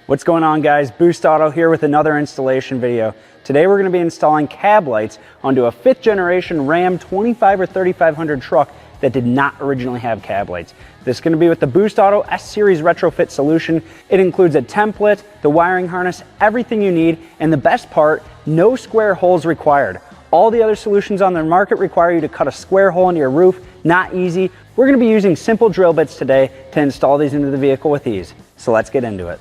What's going on, guys? Boost Auto here with another installation video. Today we're going to be installing cab lights onto a 5th generation Ram 25 or 3500 truck that did not originally have cab lights. This is going to be with the Boost Auto S-Series Retrofit solution. It includes a template, the wiring harness, everything you need, and the best part, no square holes required. All the other solutions on the market require you to cut a square hole into your roof. Not easy. We're going to be using simple drill bits today to install these into the vehicle with ease. So let's get into it.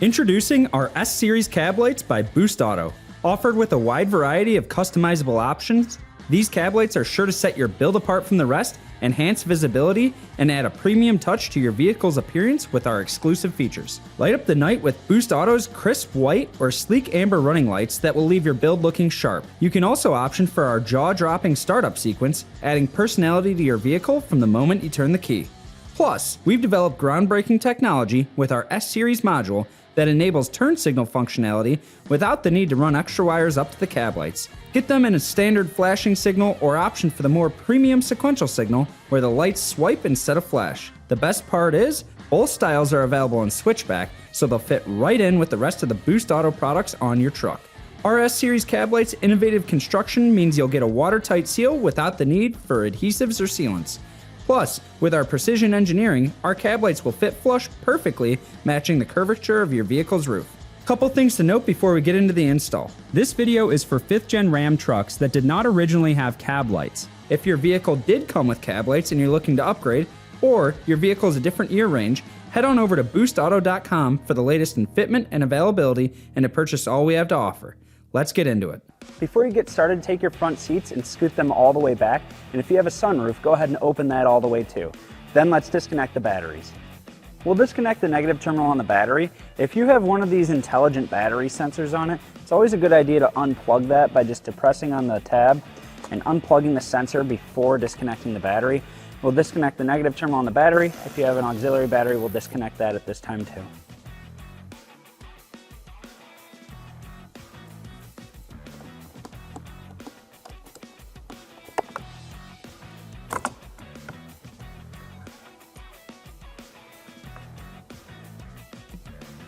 Introducing our S-Series Cab Lights by Boost Auto. Offered with a wide variety of customizable options, these cab lights are sure to set your build apart from the rest, enhance visibility, and add a premium touch to your vehicle's appearance with our exclusive features. Light up the night with Boost Auto's crisp white or sleek amber running lights that will leave your build looking sharp. You can also option for our jaw-dropping startup sequence, adding personality to your vehicle from the moment you turn the key. Plus, we've developed groundbreaking technology with our S-Series module that enables turn signal functionality without the need to run extra wires up to the cab lights. Get them in a standard flashing signal or option for the more premium sequential signal where the lights swipe instead of flash. The best part is, both styles are available in switchback, so they'll fit right in with the rest of the Boost Auto products on your truck. Our S-Series Cab Lights' innovative construction means you'll get a watertight seal without the need for adhesives or sealants. Plus, with our precision engineering, our cab lights will fit flush perfectly, matching the curvature of your vehicle's roof. Couple things to note before we get into the install. This video is for 5th gen Ram trucks that did not originally have cab lights. If your vehicle did come with cab lights and you're looking to upgrade, or your vehicle is a different year range, head on over to boostauto.com for the latest in fitment and availability and to purchase all we have to offer. Let's get into it. Before you get started, take your front seats and scoot them all the way back. And if you have a sunroof, go ahead and open that all the way too. Then let's disconnect the batteries. We'll disconnect the negative terminal on the battery. If you have one of these intelligent battery sensors on it, it's always a good idea to unplug that by just depressing on the tab and unplugging the sensor before disconnecting the battery. We'll disconnect the negative terminal on the battery. If you have an auxiliary battery, we'll disconnect that at this time too.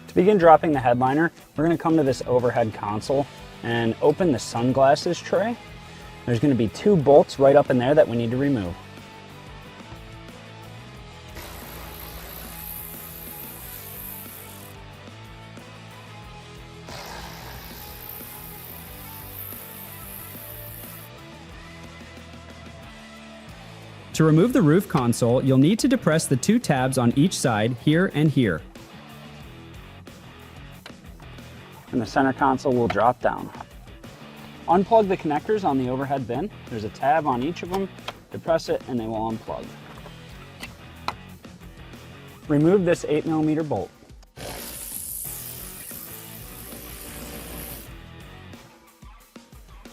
To begin dropping the headliner, we're going to come to this overhead console and open the sunglasses tray. There's going to be 2 bolts right up in there that we need to remove. To remove the roof console, you'll need to depress the 2 tabs on each side, here and here. And the center console will drop down. Unplug the connectors on the overhead bin. There's a tab on each of them. Depress it and they will unplug. Remove this 8mm bolt.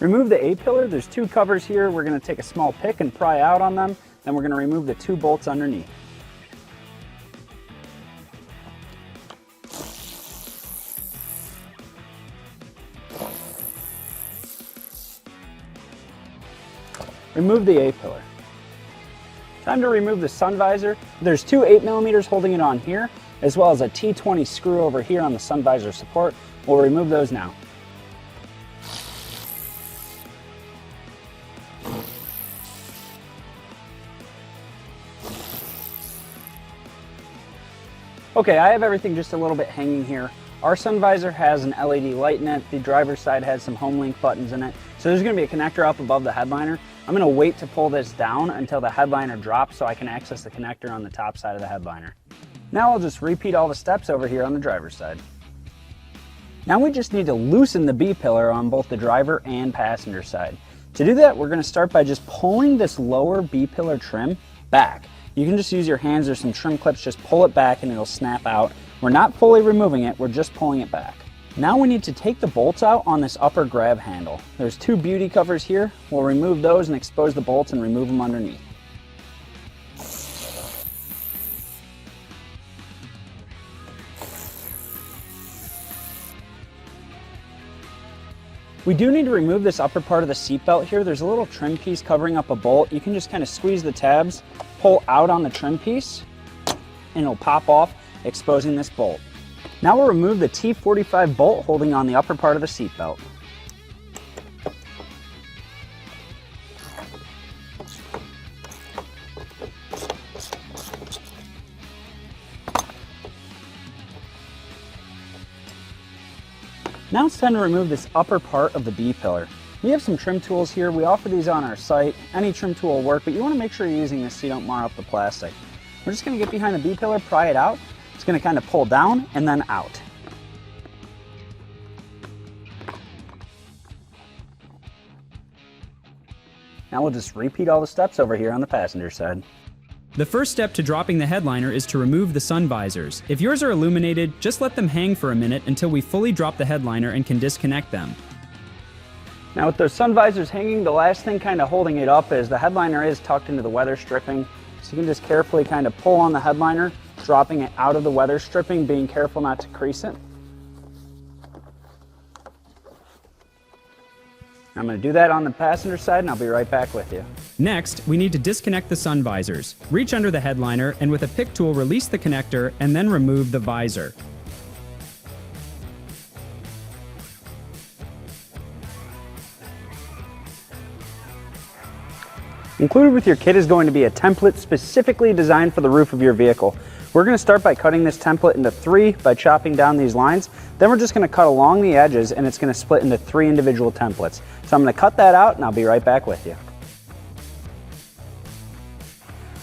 Remove the A-pillar. There's 2 covers here. We're going to take a small pick and pry out on them. Then we're going to remove the 2 bolts underneath. Remove the A-pillar. Time to remove the sun visor. There's 2 8mm holding it on here, as well as a T20 screw over here on the sun visor support. We'll remove those now. Okay, I have everything just a little bit hanging here. Our sun visor has an LED light in it. The driver's side has some home link buttons in it. So there's going to be a connector up above the headliner. I'm going to wait to pull this down until the headliner drops so I can access the connector on the top side of the headliner. Now I'll just repeat all the steps over here on the driver's side. Now we just need to loosen the B-pillar on both the driver and passenger side. To do that, we're going to start by just pulling this lower B-pillar trim back. You can just use your hands or some trim clips, just pull it back and it'll snap out. We're not fully removing it, we're just pulling it back. Now we need to take the bolts out on this upper grab handle. There's 2 beauty covers here. We'll remove those and expose the bolts and remove them underneath. We do need to remove this upper part of the seat belt here. There's a little trim piece covering up a bolt. You can just kind of squeeze the tabs, pull out on the trim piece and it'll pop off, exposing this bolt. Now we'll remove the T45 bolt holding on the upper part of the seat belt. Now it's time to remove this upper part of the B-pillar. We have some trim tools here. We offer these on our site. Any trim tool will work, but you want to make sure you're using this so you don't mar up the plastic. We're just going to get behind the B-pillar, pry it out. It's going to kind of pull down and then out. Now we'll just repeat all the steps over here on the passenger side. The first step to dropping the headliner is to remove the sun visors. If yours are illuminated, just let them hang for a minute until we fully drop the headliner and can disconnect them. Now with those sun visors hanging, the last thing kind of holding it up is the headliner is tucked into the weather stripping. So you can just carefully kind of pull on the headliner, dropping it out of the weather stripping, being careful not to crease it. I'm going to do that on the passenger side and I'll be right back with you. Next, we need to disconnect the sun visors. Reach under the headliner and with a pick tool release the connector and then remove the visor. Included with your kit is going to be a template specifically designed for the roof of your vehicle. We're going to start by cutting this template into 3 by chopping down these lines. Then we're just going to cut along the edges and it's going to split into 3 individual templates. So I'm going to cut that out and I'll be right back with you.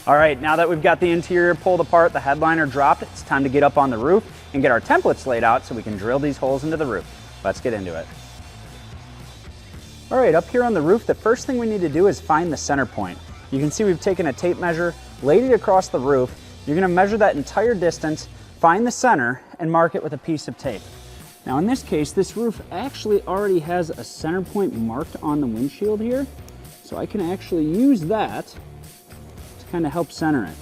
All right, now that we've got the interior pulled apart, the headliner dropped, it's time to get up on the roof and get our templates laid out so we can drill these holes into the roof. Let's get into it. All right, up here on the roof, the first thing we need to do is find the center point. You can see we've taken a tape measure, laid it across the roof. You're going to measure that entire distance, find the center, and mark it with a piece of tape. Now in this case, this roof actually already has a center point marked on the windshield here, so I can actually use that to kind of help center it.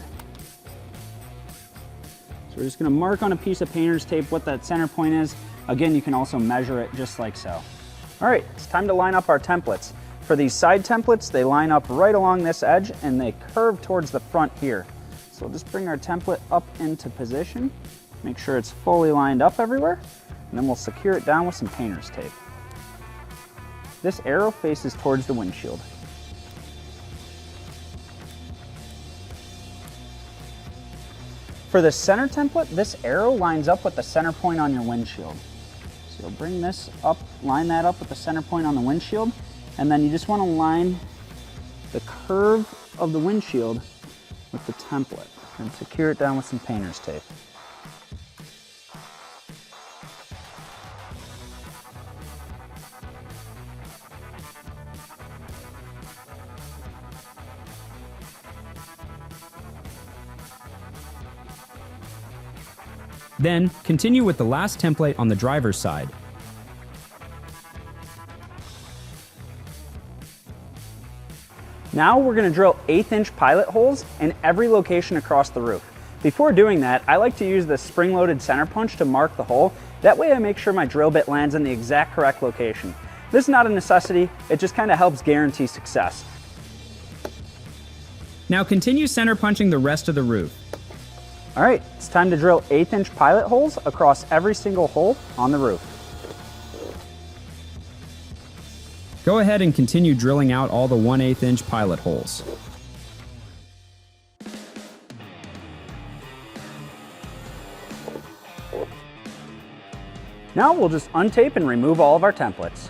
So we're just going to mark on a piece of painter's tape what that center point is. Again, you can also measure it just like so. All right, it's time to line up our templates. For these side templates, they line up right along this edge and they curve towards the front here. So we'll just bring our template up into position, make sure it's fully lined up everywhere, and then we'll secure it down with some painter's tape. This arrow faces towards the windshield. For the center template, this arrow lines up with the center point on your windshield. So you'll bring this up, line that up with the center point on the windshield, and then you just want to line the curve of the windshield with the template and secure it down with some painter's tape. Then, continue with the last template on the driver's side. Now we're going to drill 1/8-inch pilot holes in every location across the roof. Before doing that, I like to use the spring-loaded center punch to mark the hole. That way I make sure my drill bit lands in the exact correct location. This is not a necessity, it just kind of helps guarantee success. Now continue center punching the rest of the roof. All right, it's time to drill 1/8-inch pilot holes across every single hole on the roof. Go ahead and continue drilling out all the 1/8-inch pilot holes. Now we'll just untape and remove all of our templates.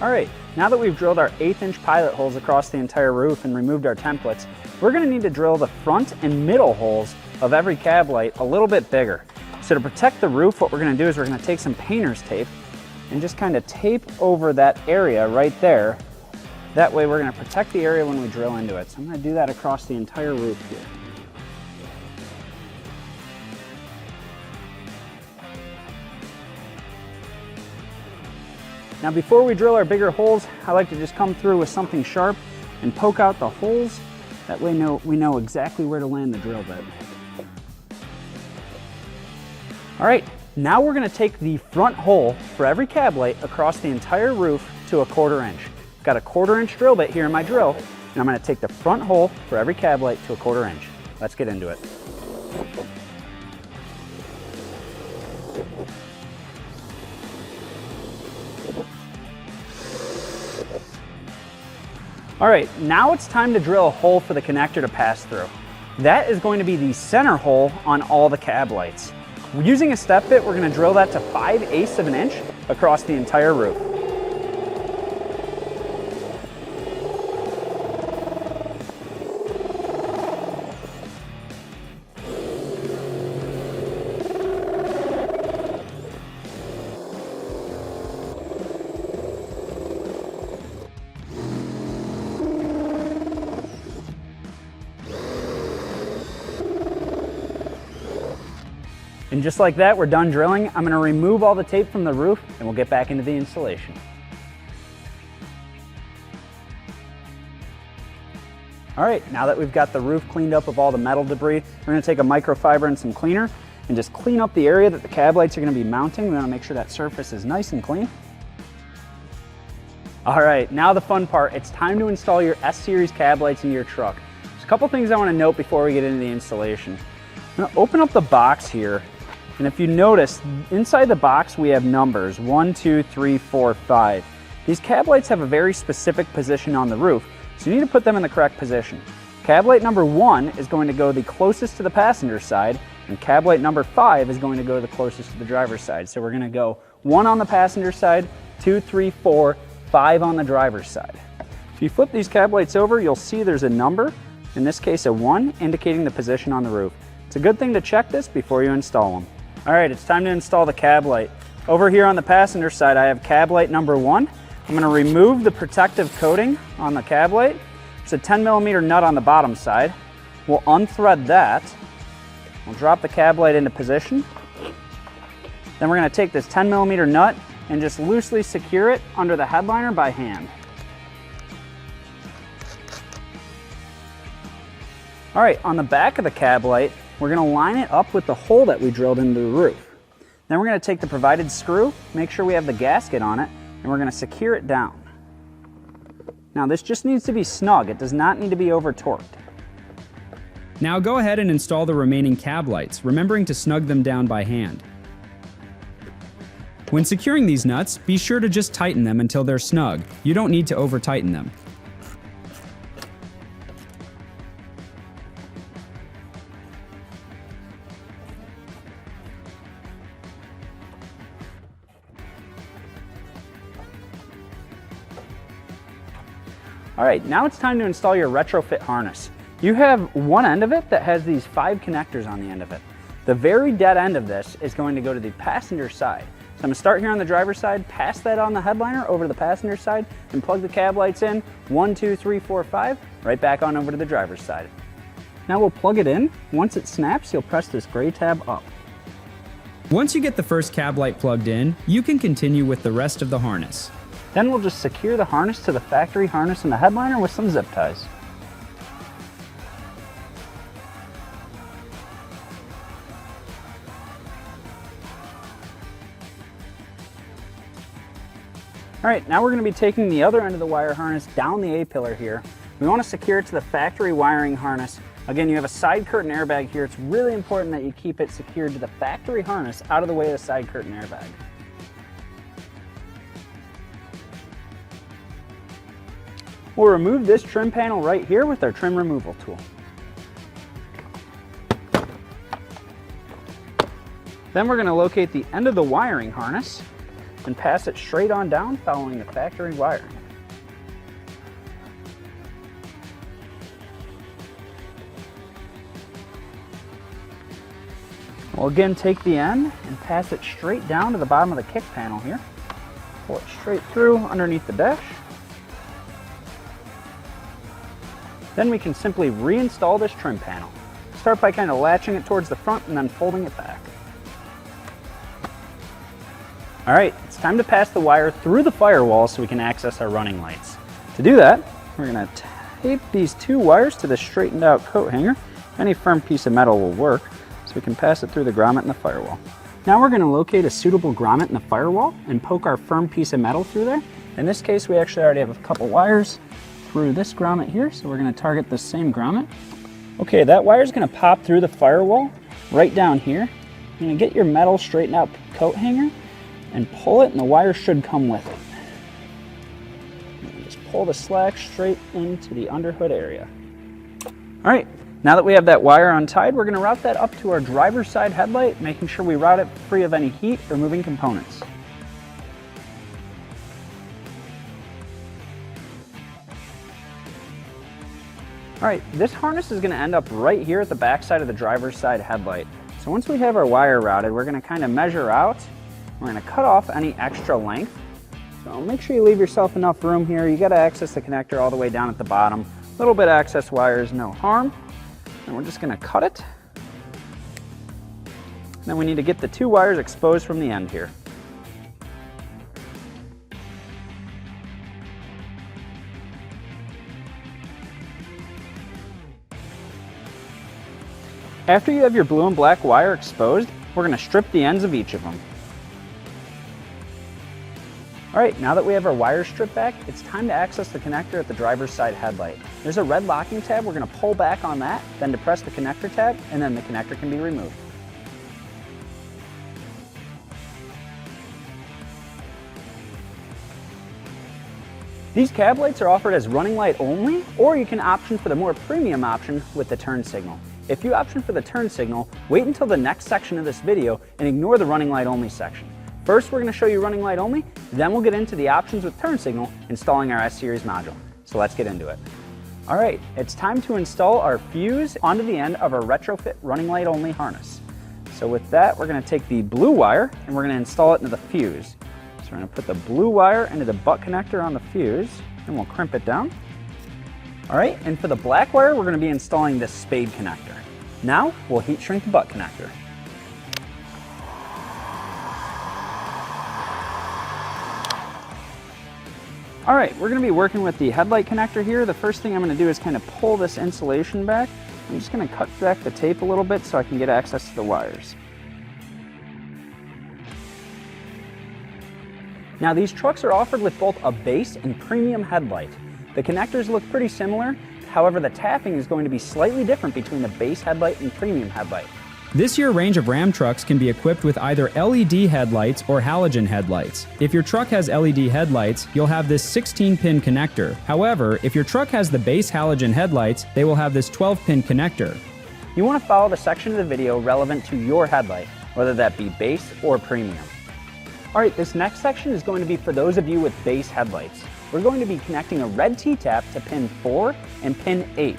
All right, now that we've drilled our 1/8-inch pilot holes across the entire roof and removed our templates, we're going to need to drill the front and middle holes of every cab light a little bit bigger. So to protect the roof, what we're going to do is we're going to take some painter's tape and just kind of tape over that area right there. That way we're going to protect the area when we drill into it. So I'm going to do that across the entire roof here. Now before we drill our bigger holes, I like to just come through with something sharp and poke out the holes. That way we know exactly where to land the drill bit. All right, now we're gonna take the front hole for every cab light across the entire roof to a 1/4 inch. Got a 1/4 inch drill bit here in my drill, and I'm gonna take the front hole for every cab light to a 1/4 inch. Let's get into it. All right, now it's time to drill a hole for the connector to pass through. That is going to be the center hole on all the cab lights. Using a step bit, we're gonna drill that to 5/8 of an inch across the entire roof. And just like that, we're done drilling. I'm gonna remove all the tape from the roof and we'll get back into the installation. All right, now that we've got the roof cleaned up of all the metal debris, we're gonna take a microfiber and some cleaner and just clean up the area that the cab lights are gonna be mounting. We wanna make sure that surface is nice and clean. All right, now the fun part. It's time to install your S-Series cab lights into your truck. There's a couple things I wanna note before we get into the installation. I'm gonna open up the box here. And if you notice, inside the box we have numbers 1, 2, 3, 4, 5. These cab lights have a very specific position on the roof, so you need to put them in the correct position. Cab light number 1 is going to go the closest to the passenger side, and cab light number 5 is going to go the closest to the driver's side. So we're going to go 1 on the passenger side, 2, 3, 4, 5 on the driver's side. If you flip these cab lights over, you'll see there's a number, in this case a 1, indicating the position on the roof. It's a good thing to check this before you install them. All right, it's time to install the cab light. Over here on the passenger side, I have cab light number 1. I'm gonna remove the protective coating on the cab light. It's a 10mm nut on the bottom side. We'll unthread that. We'll drop the cab light into position. Then we're gonna take this 10mm nut and just loosely secure it under the headliner by hand. All right, on the back of the cab light, we're gonna line it up with the hole that we drilled into the roof. Then we're gonna take the provided screw, make sure we have the gasket on it, and we're gonna secure it down. Now this just needs to be snug. It does not need to be over torqued. Now go ahead and install the remaining cab lights, remembering to snug them down by hand. When securing these nuts, be sure to just tighten them until they're snug. You don't need to over-tighten them. All right, now it's time to install your retrofit harness. You have one end of it that has these 5 connectors on the end of it. The very dead end of this is going to go to the passenger side. So I'm gonna start here on the driver's side, pass that on the headliner over to the passenger side, and plug the cab lights in, 1, 2, 3, 4, 5, right back on over to the driver's side. Now we'll plug it in. Once it snaps, you'll press this gray tab up. Once you get the first cab light plugged in, you can continue with the rest of the harness. Then we'll just secure the harness to the factory harness in the headliner with some zip ties. All right, now we're gonna be taking the other end of the wire harness down the A-pillar here. We wanna secure it to the factory wiring harness. Again, you have a side curtain airbag here. It's really important that you keep it secured to the factory harness out of the way of the side curtain airbag. We'll remove this trim panel right here with our trim removal tool. Then we're going to locate the end of the wiring harness and pass it straight on down following the factory wiring. We'll again take the end and pass it straight down to the bottom of the kick panel here. Pull it straight through underneath the dash. Then we can simply reinstall this trim panel. Start by kind of latching it towards the front and then folding it back. All right, it's time to pass the wire through the firewall so we can access our running lights. To do that, we're gonna tape these 2 wires to the straightened out coat hanger. Any firm piece of metal will work, so we can pass it through the grommet and the firewall. Now we're going to locate a suitable grommet in the firewall and poke our firm piece of metal through there. In this case, we actually already have a couple wires through this grommet here, so we're going to target the same grommet. Okay, that wire is going to pop through the firewall right down here. You're going to get your metal straightened out coat hanger and pull it, and the wire should come with it. Just pull the slack straight into the underhood area. All right, now that we have that wire untied, we're going to route that up to our driver's side headlight, making sure we route it free of any heat or moving components. All right, this harness is going to end up right here at the back side of the driver's side headlight. So once we have our wire routed, we're going to kind of measure out. We're going to cut off any extra length. So make sure you leave yourself enough room here. You got to access the connector all the way down at the bottom. A little bit of excess wire is no harm. And we're just going to cut it. And then we need to get the two wires exposed from the end here. After you have your blue and black wire exposed, we're going to strip the ends of each of them. All right, now that we have our wires stripped back, it's time to access the connector at the driver's side headlight. There's a red locking tab. We're going to pull back on that, then depress the connector tab, and then the connector can be removed. These cab lights are offered as running light only, or you can option for the more premium option with the turn signal. If you option for the turn signal, wait until the next section of this video and ignore the running light only section. First, we're going to show you running light only, then we'll get into the options with turn signal, installing our S-Series module. So let's get into it. All right, it's time to install our fuse onto the end of our retrofit running light only harness. So with that, we're going to take the blue wire and we're going to install it into the fuse. So we're going to put the blue wire into the butt connector on the fuse and we'll crimp it down. All right, and for the black wire, we're going to be installing this spade connector. Now, we'll heat shrink the butt connector. All right, we're going to be working with the headlight connector here. The first thing I'm going to do is kind of pull this insulation back. I'm just going to cut back the tape a little bit so I can get access to the wires. Now, these trucks are offered with both a base and premium headlight. The connectors look pretty similar. However, the tapping is going to be slightly different between the base headlight and premium headlight. This year range of Ram trucks can be equipped with either LED headlights or halogen headlights. If your truck has LED headlights, you'll have this 16-pin connector. However, if your truck has the base halogen headlights, they will have this 12-pin connector. You want to follow the section of the video relevant to your headlight, whether that be base or premium. All right, this next section is going to be for those of you with base headlights. We're going to be connecting a red T-tap to pin 4 and pin 8.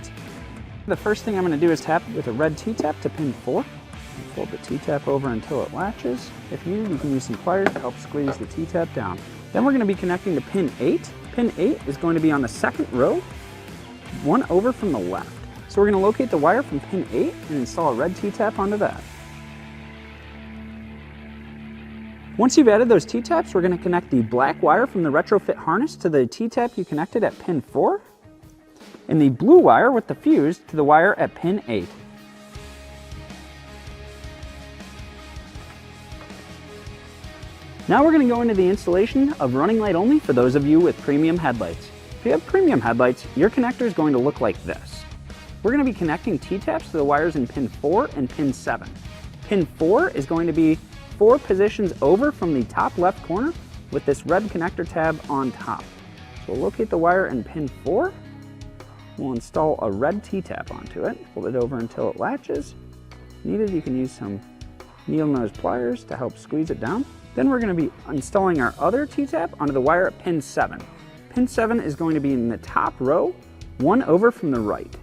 The first thing I'm going to do is tap with a red T-tap to pin 4. Fold the T-tap over until it latches. If needed, you can use some pliers to help squeeze the T-tap down. Then we're going to be connecting to pin 8. Pin 8 is going to be on the second row, one over from the left. So we're going to locate the wire from pin 8 and install a red T-tap onto that. Once you've added those T-taps, we're going to connect the black wire from the retrofit harness to the T-tap you connected at pin 4, and the blue wire with the fuse to the wire at pin 8. Now we're going to go into the installation of running light only for those of you with premium headlights. If you have premium headlights, your connector is going to look like this. We're going to be connecting T-taps to the wires in pin 4 and pin 7. Pin 4 is going to be 4 positions over from the top left corner with this red connector tab on top. So we'll locate the wire in pin 4. We'll install a red T-tap onto it. Hold it over until it latches. If needed, you can use some needle nose pliers to help squeeze it down. Then we're going to be installing our other T-tap onto the wire at pin 7. Pin 7 is going to be in the top row, one over from the right.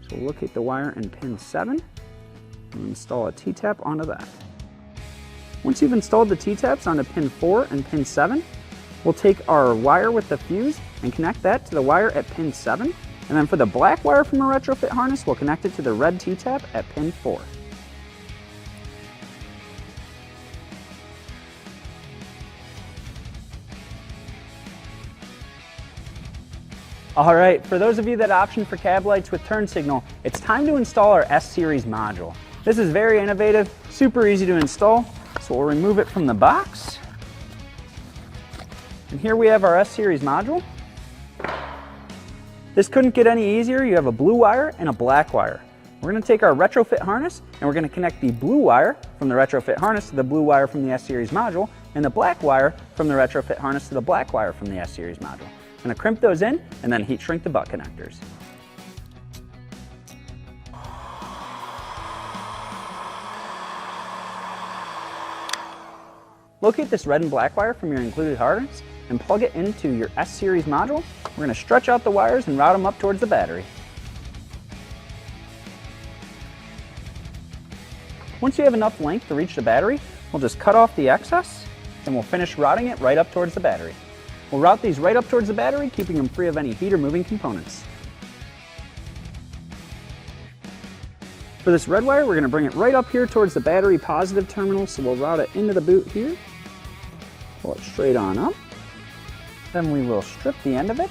So we'll locate the wire in pin 7 and install a T-tap onto that. Once you've installed the T-taps onto pin 4 and pin 7, we'll take our wire with the fuse and connect that to the wire at pin 7. And then for the black wire from our retrofit harness, we'll connect it to the red T-tap at pin 4. All right, for those of you that option for cab lights with turn signal, it's time to install our S-Series module. This is very innovative, super easy to install. So we'll remove it from the box. And here we have our S-Series module. This couldn't get any easier. You have a blue wire and a black wire. We're going to take our retrofit harness and we're going to connect the blue wire from the retrofit harness to the blue wire from the S-Series module, and the black wire from the retrofit harness to the black wire from the S-Series module. I'm going to crimp those in and then heat shrink the butt connectors. Locate this red and black wire from your included harness and plug it into your S-Series module. We're going to stretch out the wires and route them up towards the battery. Once you have enough length to reach the battery, we'll just cut off the excess and we'll finish routing it right up towards the battery. We'll route these right up towards the battery, keeping them free of any heat or moving components. For this red wire, we're going to bring it right up here towards the battery positive terminal, so we'll route it into the boot here. Pull it straight on up. Then we will strip the end of it,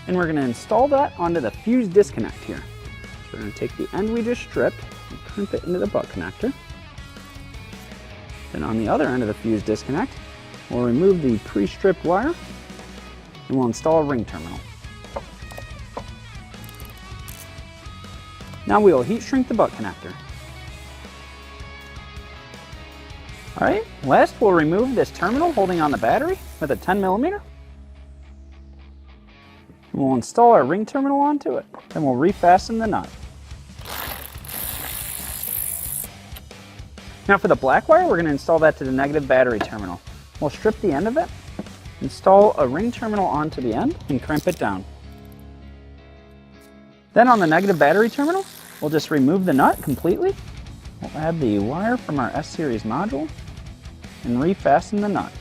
and we're going to install that onto the fuse disconnect here. So we're going to take the end we just stripped and crimp it into the butt connector. Then on the other end of the fuse disconnect, we'll remove the pre-stripped wire and we'll install a ring terminal. Now we will heat shrink the butt connector. All right, last we'll remove this terminal holding on the battery with a 10mm. We'll install our ring terminal onto it, then we'll refasten the nut. Now for the black wire, we're going to install that to the negative battery terminal. We'll strip the end of it, install a ring terminal onto the end, and crimp it down. Then on the negative battery terminal, we'll just remove the nut completely. We'll add the wire from our S-Series module and refasten the nut.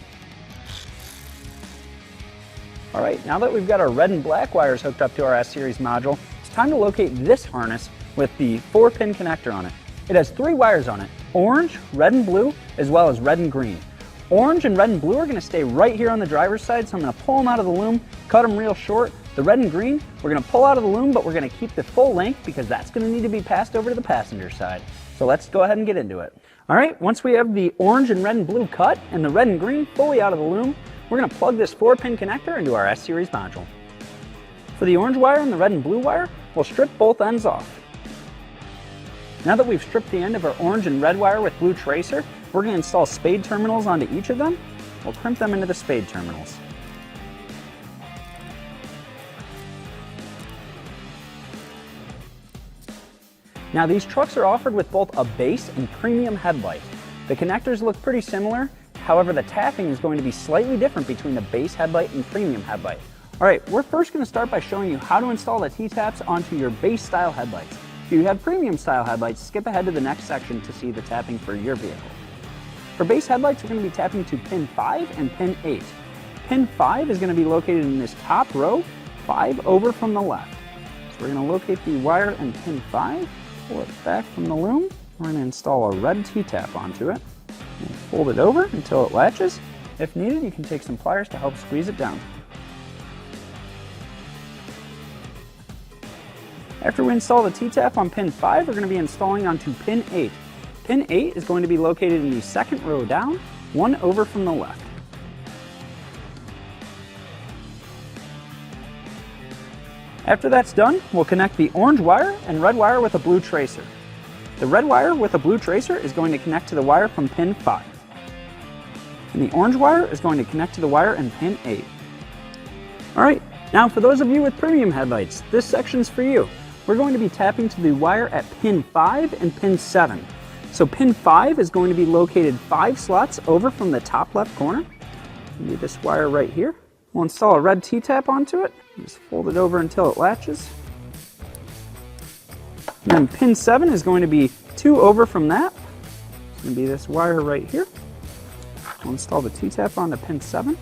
All right, now that we've got our red and black wires hooked up to our S-Series module, it's time to locate this harness with the 4-pin connector on it. It has 3 wires on it: orange, red and blue, as well as red and green. Orange and red and blue are going to stay right here on the driver's side, so I'm going to pull them out of the loom, cut them real short. The red and green, we're going to pull out of the loom, but we're going to keep the full length because that's going to need to be passed over to the passenger side. So let's go ahead and get into it. All right, once we have the orange and red and blue cut and the red and green fully out of the loom, we're going to plug this 4-pin connector into our S-Series module. For the orange wire and the red and blue wire, we'll strip both ends off. Now that we've stripped the end of our orange and red wire with blue tracer, we're going to install spade terminals onto each of them. We'll crimp them into the spade terminals. Now these trucks are offered with both a base and premium headlight. The connectors look pretty similar, however the tapping is going to be slightly different between the base headlight and premium headlight. Alright, we're first going to start by showing you how to install the T-taps onto your base style headlights. If you have premium style headlights, skip ahead to the next section to see the tapping for your vehicle. For base headlights, we're going to be tapping to pin 5 and pin 8. Pin 5 is going to be located in this top row, 5 over from the left. So we're going to locate the wire in pin 5, pull it back from the loom. We're going to install a red T-tap onto it. And fold it over until it latches. If needed, you can take some pliers to help squeeze it down. After we install the T-tap on pin 5, we're going to be installing onto pin 8. Pin 8 is going to be located in the second row down, 1 over from the left. After that's done, we'll connect the orange wire and red wire with a blue tracer. The red wire with a blue tracer is going to connect to the wire from pin 5. And the orange wire is going to connect to the wire in pin 8. Alright, now for those of you with premium headlights, this section's for you. We're going to be tapping to the wire at pin 5 and pin 7. So pin 5 is going to be located 5 slots over from the top left corner. Maybe this wire right here. We'll install a red T-tap onto it. Just fold it over until it latches. And then pin 7 is going to be 2 over from that. It's going to be this wire right here. We'll install the T-tap onto pin 7.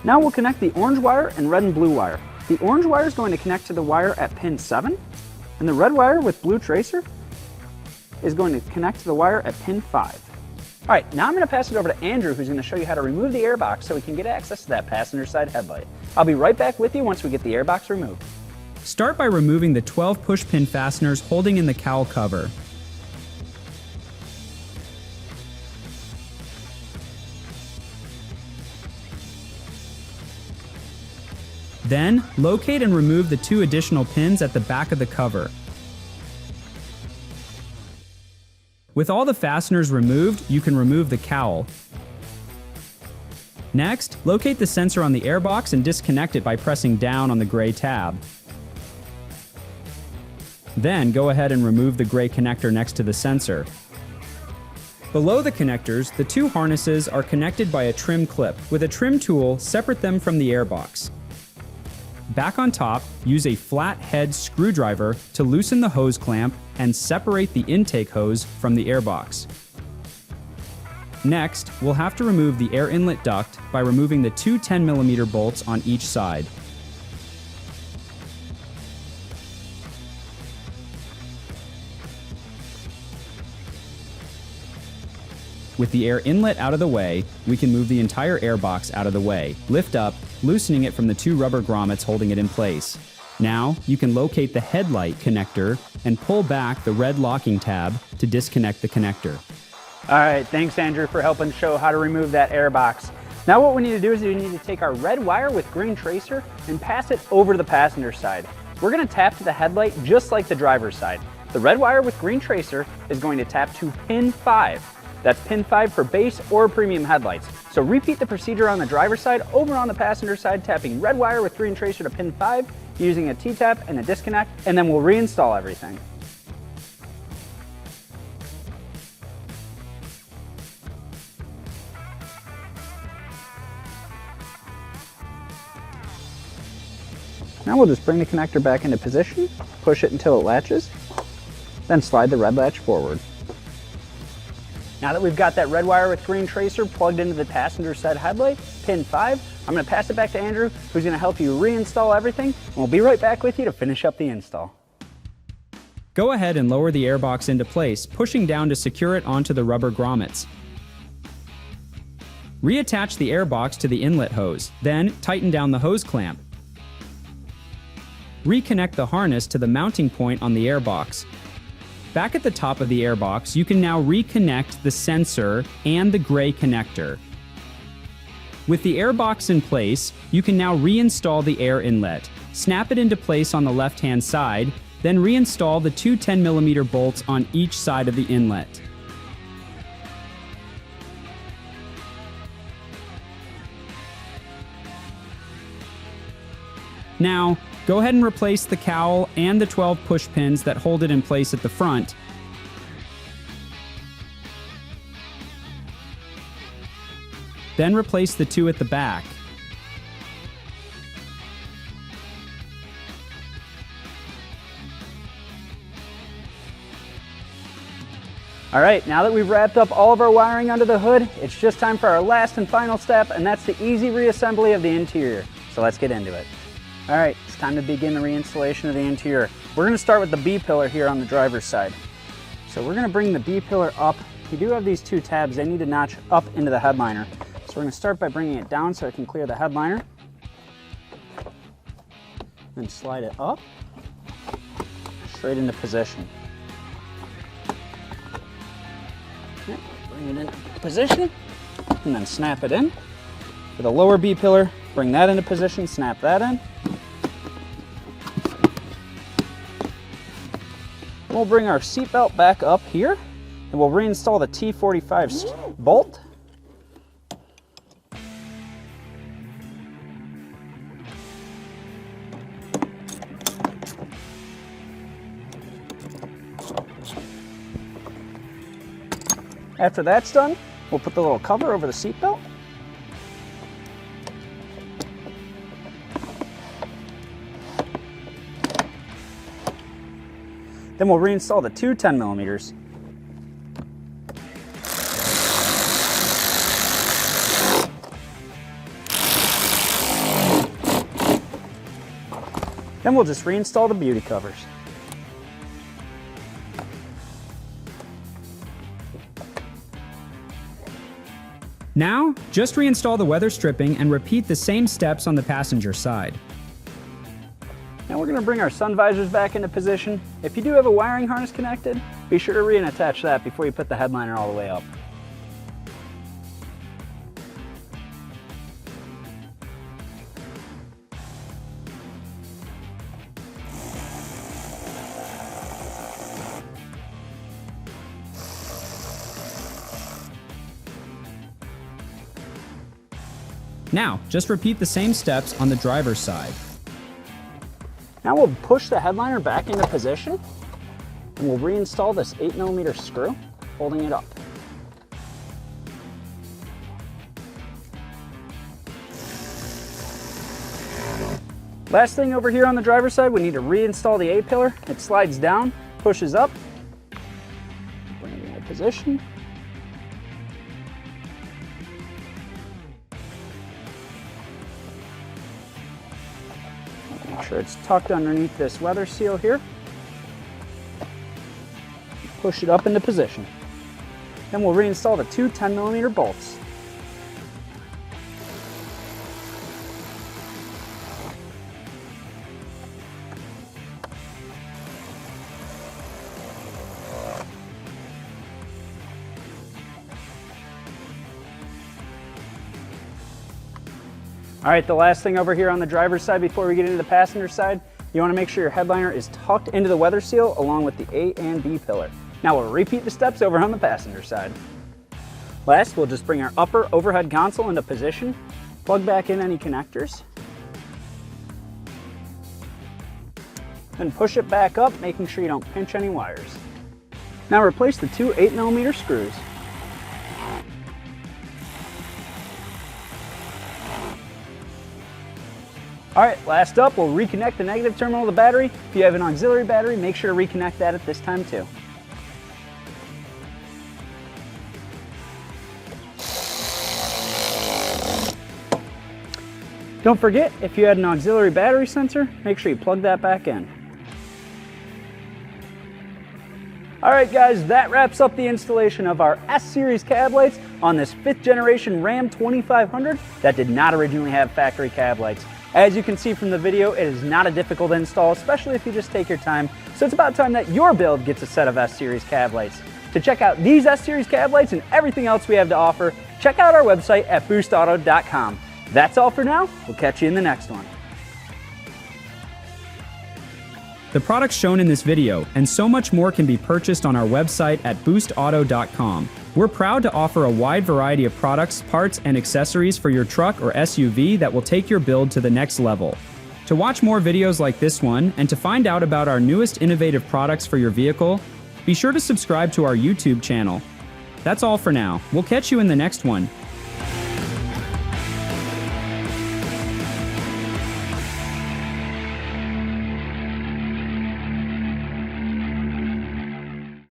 Now we'll connect the orange wire and red and blue wire. The orange wire is going to connect to the wire at pin 7, and the red wire with blue tracer is going to connect to the wire at pin 5. All right, now I'm going to pass it over to Andrew, who's going to show you how to remove the airbox so we can get access to that passenger side headlight. I'll be right back with you once we get the airbox removed. Start by removing the 12 push pin fasteners holding in the cowl cover. Then, locate and remove the 2 additional pins at the back of the cover. With all the fasteners removed, you can remove the cowl. Next, locate the sensor on the airbox and disconnect it by pressing down on the gray tab. Then, go ahead and remove the gray connector next to the sensor. Below the connectors, the 2 harnesses are connected by a trim clip. With a trim tool, separate them from the airbox. Back on top, use a flat head screwdriver to loosen the hose clamp and separate the intake hose from the airbox. Next, we'll have to remove the air inlet duct by removing the 2 10mm bolts on each side. With the air inlet out of the way, we can move the entire airbox out of the way, lift up, loosening it from the 2 rubber grommets holding it in place. Now, you can locate the headlight connector and pull back the red locking tab to disconnect the connector. All right, thanks Andrew for helping show how to remove that airbox. Now what we need to do is we need to take our red wire with green tracer and pass it over to the passenger side. We're gonna tap to the headlight just like the driver's side. The red wire with green tracer is going to tap to pin 5. That's pin 5 for base or premium headlights. So repeat the procedure on the driver's side over on the passenger side, tapping red wire with green tracer to pin 5, using a T-tap and a disconnect, and then we'll reinstall everything. Now we'll just bring the connector back into position, push it until it latches, then slide the red latch forward. Now that we've got that red wire with green tracer plugged into the passenger side headlight, pin 5, I'm going to pass it back to Andrew, who's going to help you reinstall everything, and we'll be right back with you to finish up the install. Go ahead and lower the airbox into place, pushing down to secure it onto the rubber grommets. Reattach the airbox to the inlet hose, then tighten down the hose clamp. Reconnect the harness to the mounting point on the airbox. Back at the top of the airbox, you can now reconnect the sensor and the gray connector. With the airbox in place, you can now reinstall the air inlet. Snap it into place on the left-hand side, then reinstall the 2 10mm bolts on each side of the inlet. Now, go ahead and replace the cowl and the 12 push pins that hold it in place at the front. Then replace the 2 at the back. All right, now that we've wrapped up all of our wiring under the hood, it's just time for our last and final step, and that's the easy reassembly of the interior. So let's get into it. All right, it's time to begin the reinstallation of the interior. We're gonna start with the B pillar here on the driver's side. So we're gonna bring the B pillar up. You do have these 2 tabs, they need to notch up into the headliner. So we're gonna start by bringing it down so I can clear the headliner. Then slide it up, straight into position. Okay, bring it into position, and then snap it in. For the lower B pillar, bring that into position, snap that in. We'll bring our seat belt back up here, and we'll reinstall the T45 bolt. After that's done, we'll put the little cover over the seat belt. Then we'll reinstall the 2 10mm. Then we'll just reinstall the beauty covers. Now, just reinstall the weather stripping and repeat the same steps on the passenger side. Now we're going to bring our sun visors back into position. If you do have a wiring harness connected, be sure to reattach that before you put the headliner all the way up. Now, just repeat the same steps on the driver's side. Now we'll push the headliner back into position and we'll reinstall this 8mm screw, holding it up. Last thing over here on the driver's side, we need to reinstall the A-pillar. It slides down, pushes up, bring it into position. Make sure it's tucked underneath this weather seal here. Push it up into position. Then we'll reinstall the two 10mm bolts. All right, the last thing over here on the driver's side before we get into the passenger side, you want to make sure your headliner is tucked into the weather seal along with the A and B pillar. Now we'll repeat the steps over on the passenger side. Last, we'll just bring our upper overhead console into position, plug back in any connectors, then push it back up, making sure you don't pinch any wires. Now replace the two 8mm screws. All right, last up, we'll reconnect the negative terminal of the battery. If you have an auxiliary battery, make sure to reconnect that at this time too. Don't forget, if you had an auxiliary battery sensor, make sure you plug that back in. All right, guys, that wraps up the installation of our S-Series cab lights on this 5th generation Ram 2500 that did not originally have factory cab lights. As you can see from the video, it is not a difficult install, especially if you just take your time. So it's about time that your build gets a set of S-Series cab lights. To check out these S-Series cab lights and everything else we have to offer, check out our website at boostauto.com. That's all for now. We'll catch you in the next one. The products shown in this video and so much more can be purchased on our website at boostauto.com. We're proud to offer a wide variety of products, parts, and accessories for your truck or SUV that will take your build to the next level. To watch more videos like this one and to find out about our newest innovative products for your vehicle, be sure to subscribe to our YouTube channel. That's all for now. We'll catch you in the next one.